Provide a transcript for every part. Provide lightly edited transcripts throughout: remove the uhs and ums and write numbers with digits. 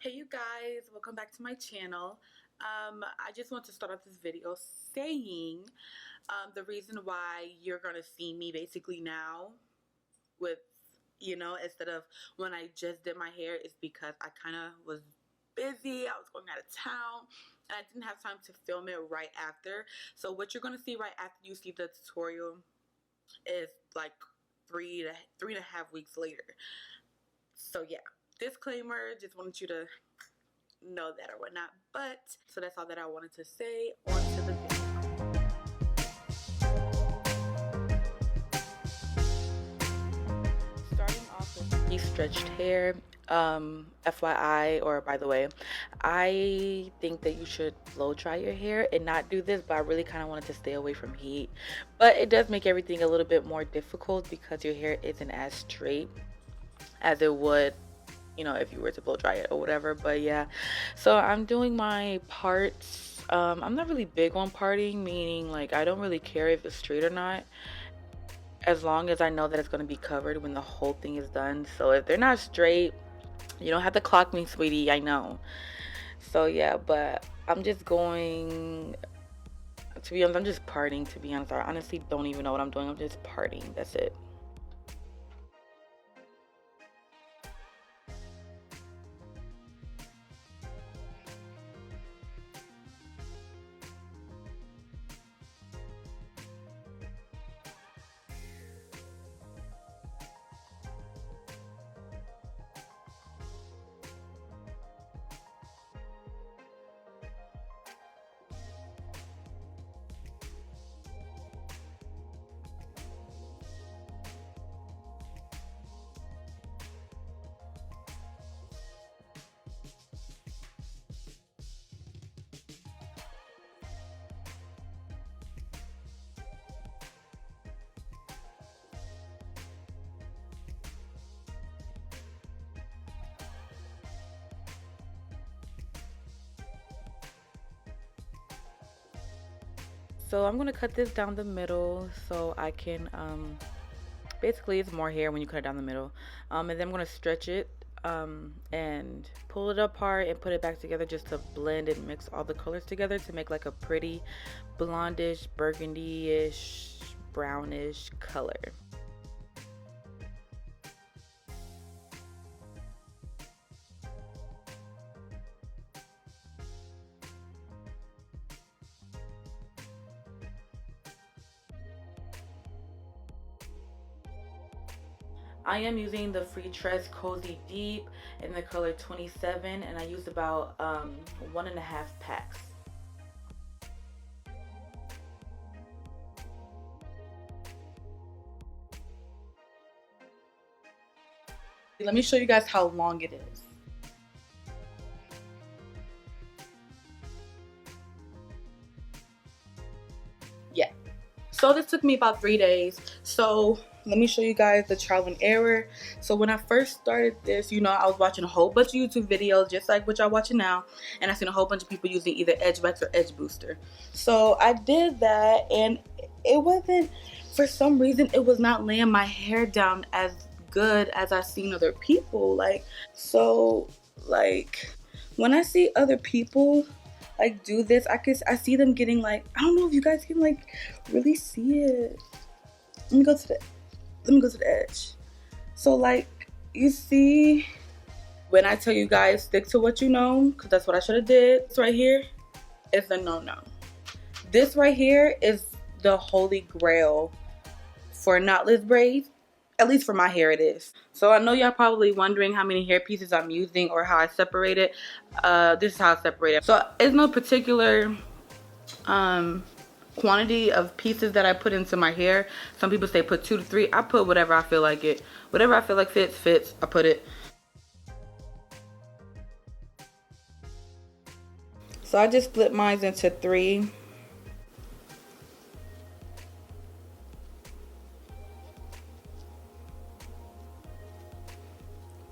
Hey you guys, welcome back to my channel. I just want to start off this video saying the reason why you're gonna see me basically now with, instead of when I just did my hair is because I kind of was busy. I was going out of town and I didn't have time to film it right after. So what you're gonna see right after you see the tutorial is like 3.5 weeks later. So yeah, disclaimer, just wanted you to know that or whatnot. But so that's all that I wanted to say. On to the video. Starting off with stretched hair. FYI, or by the way, I think that you should blow dry your hair and not do this, but I really kind of wanted to stay away from heat. But it does make everything a little bit more difficult because your hair isn't as straight as it would, if you were to blow dry it or whatever. But yeah, so I'm doing my parts. I'm not really big on parting, meaning like I don't really care if it's straight or not, as long as I know that it's going to be covered when the whole thing is done. So if they're not straight, you don't have to clock me, sweetie, I know. So yeah, but I'm just going, to be honest, I'm just parting, to be honest. I honestly don't even know what I'm doing. I'm just parting, that's it. So I'm gonna cut this down the middle so I can basically it's more hair when you cut it down the middle, and then I'm gonna stretch it and pull it apart and put it back together just to blend and mix all the colors together to make like a pretty blondish, burgundy-ish, brownish color. I am using the Freetress Cozy Deep in the color 27, and I used about 1.5 packs. Let me show you guys how long it is. Yeah, so this took me about 3 days. So let me show you guys the trial and error. So when I first started this, I was watching a whole bunch of YouTube videos just like what y'all watching now, and I seen a whole bunch of people using either edge wax or edge booster. So I did that, and it wasn't, for some reason it was not laying my hair down as good as I seen other people. So when I see other people like do this, I see them getting like, I don't know if you guys can like really see it. Let me go to the edge. So like, you see, when I tell you guys stick to what you know, because that's what I should have did. This right here is the no. This right here is the holy grail for knotless braids. At least for my hair it is. So I know y'all probably wondering how many hair pieces I'm using or how I separate it. This is how I separate it. So it's no particular quantity of pieces that I put into my hair. Some people say put 2 to 3. I put whatever I feel like it. Whatever I feel like fits, I put it. So I just split mine into 3.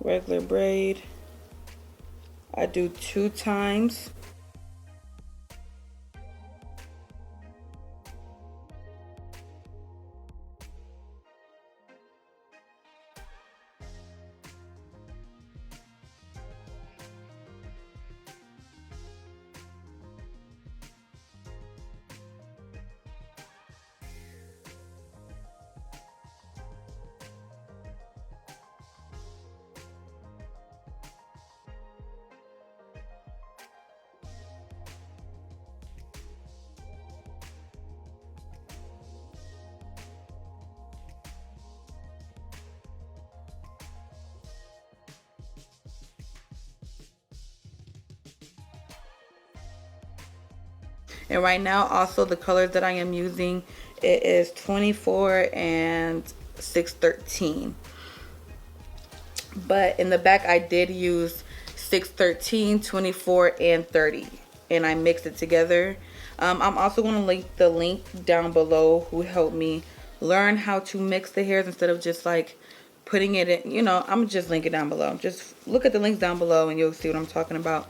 Regular braid. I do 2 times. And right now also the colors that I am using, it is 24 and 613. But in the back I did use 613, 24 and 30, and I mixed it together. I'm also going to link the link down below who helped me learn how to mix the hairs instead of just like putting it in, you know. I'm just link it down below. Just look at the links down below and you'll see what I'm talking about.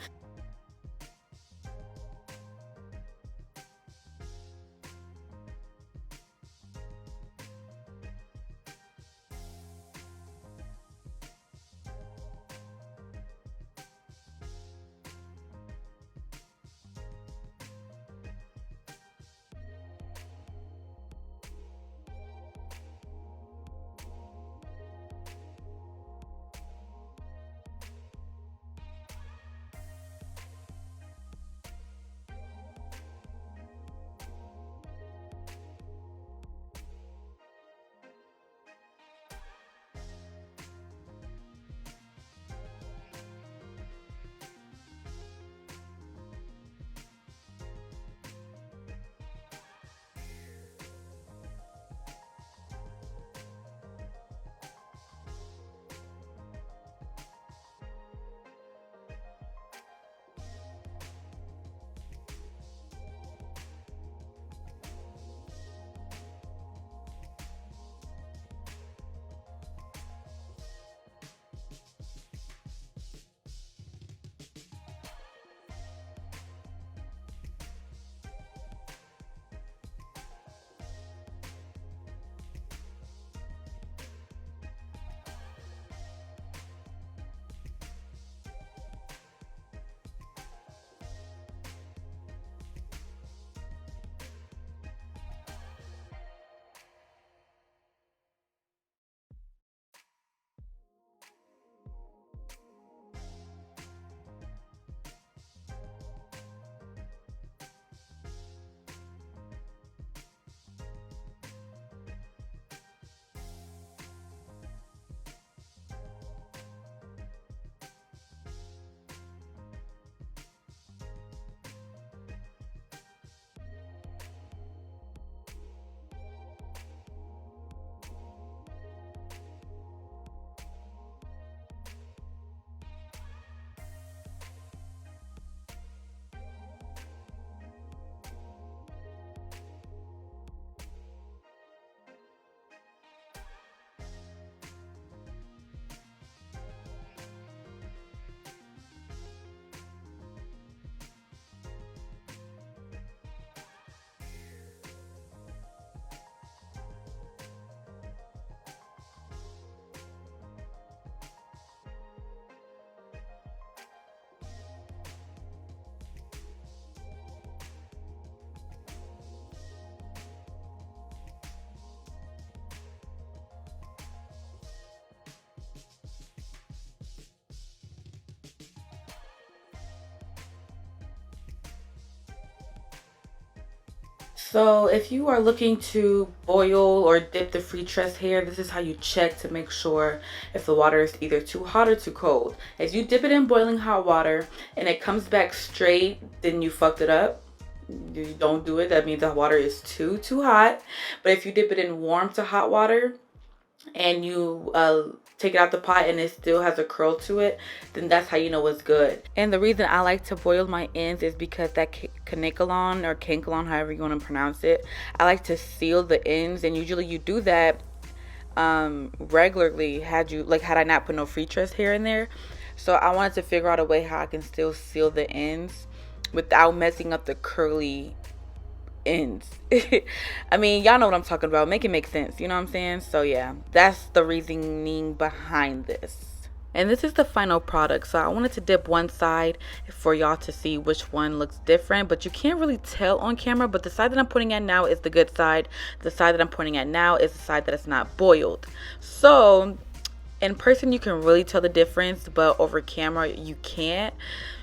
So if you are looking to boil or dip the Freetress hair, this is how you check to make sure if the water is either too hot or too cold. If you dip it in boiling hot water and it comes back straight, then you fucked it up. You don't do it. That means the water is too hot. But if you dip it in warm to hot water and you take it out the pot and it still has a curl to it, then that's how you know it's good. And the reason I like to boil my ends is because that caniculon or cankalon, however you want to pronounce it, I like to seal the ends, and usually you do that regularly had I not put no Freetress hair in there. So I wanted to figure out a way how I can still seal the ends without messing up the curly ends. I mean, y'all know what I'm talking about. Make it make sense, you know what I'm saying? So yeah, that's the reasoning behind this. And this is the final product. So I wanted to dip one side for y'all to see which one looks different, but you can't really tell on camera. But the side that I'm pointing at now is the good side. The side that I'm pointing at now is the side that is not boiled. So in person you can really tell the difference, but over camera you can't.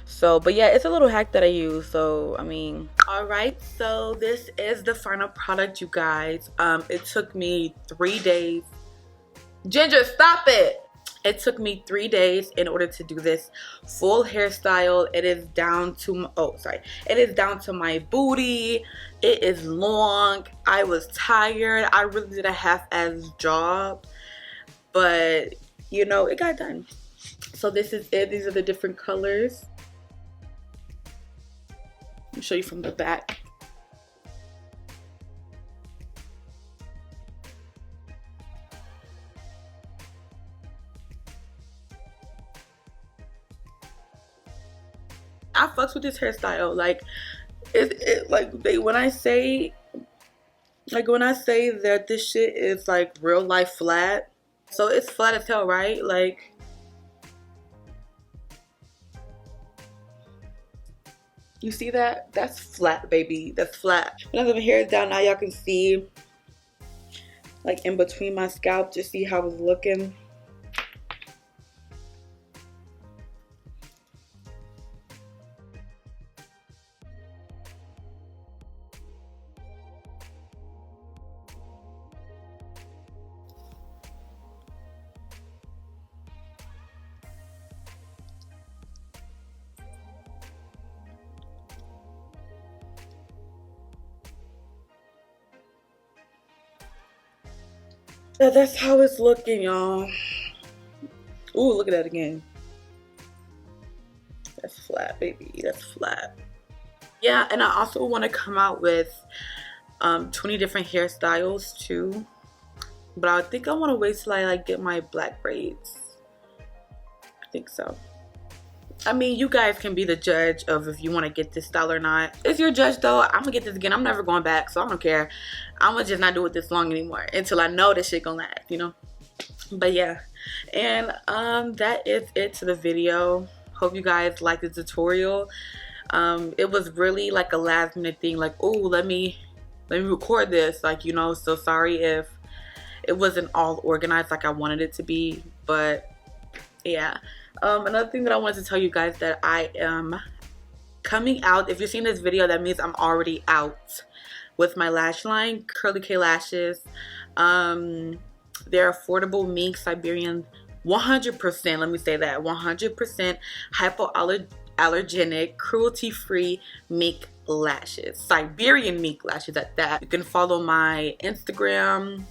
So, but yeah, it's a little hack that I use. So, I mean, all right. So this is the final product, you guys. It took me 3 days. Ginger, stop it. It took me 3 days in order to do this full hairstyle. It is down to it is down to my booty. It is long. I was tired. I really did a half-ass job, but you know, it got done. So this is it. These are the different colors. Let me show you from the back. I fucks with this hairstyle. Like when I say that this shit is like real life flat, so it's flat as hell, right? Like, you see that? That's flat, baby. That's flat. When I have my hair down now, y'all can see like in between my scalp, just see how it's looking. Yeah, that's how it's looking, y'all. Ooh, look at that again. That's flat, baby. That's flat. Yeah, and I also want to come out with 20 different hairstyles too. But I think I want to wait till I like get my black braids. I think so. I mean, you guys can be the judge of if you want to get this style or not. It's your judge though. I'm gonna get this again. I'm never going back, so I don't care. I'm gonna just not do it this long anymore until I know this shit gonna last, you know. But yeah, and that is it to the video. Hope you guys like the tutorial. It was really like a last minute thing, like, oh, let me record this, like, you know. So sorry if it wasn't all organized like I wanted it to be, but yeah. Another thing that I wanted to tell you guys, that I am coming out. If you're seeing this video, that means I'm already out with my lash line, Curly K lashes. They're affordable mink Siberian, 100%, let me say that, 100% hypoallergenic, cruelty-free mink lashes, Siberian mink lashes at that. You can follow my Instagram,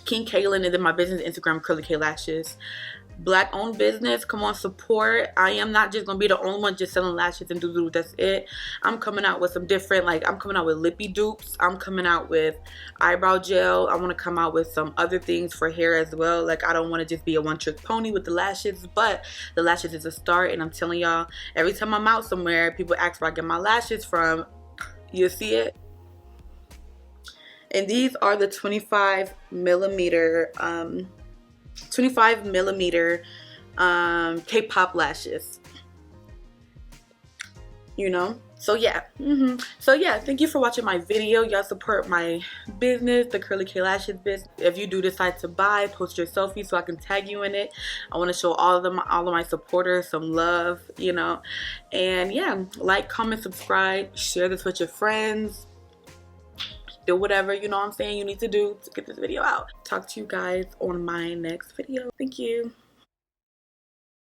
King Kaylin, and then my business Instagram, Curly K Lashes. Black owned business, come on, support. I am not just gonna be the only one just selling lashes and do that's it. I'm coming out with some different, like, I'm coming out with lippy dupes, I'm coming out with eyebrow gel, I want to come out with some other things for hair as well. Like, I don't want to just be a one-trick pony with the lashes, but the lashes is a start. And I'm telling y'all, every time I'm out somewhere, people ask where I get my lashes from. You see it? And these are the 25 millimeter K-pop lashes, you know. So yeah, so yeah, thank you for watching my video. Y'all support my business, the Curly K Lashes business. If you do decide to buy, post your selfie so I can tag you in it. I want to show all of my supporters some love, you know. And yeah, like, comment, subscribe, share this with your friends. Do whatever, you know what I'm saying, you need to do to get this video out. Talk to you guys on my next video. Thank you.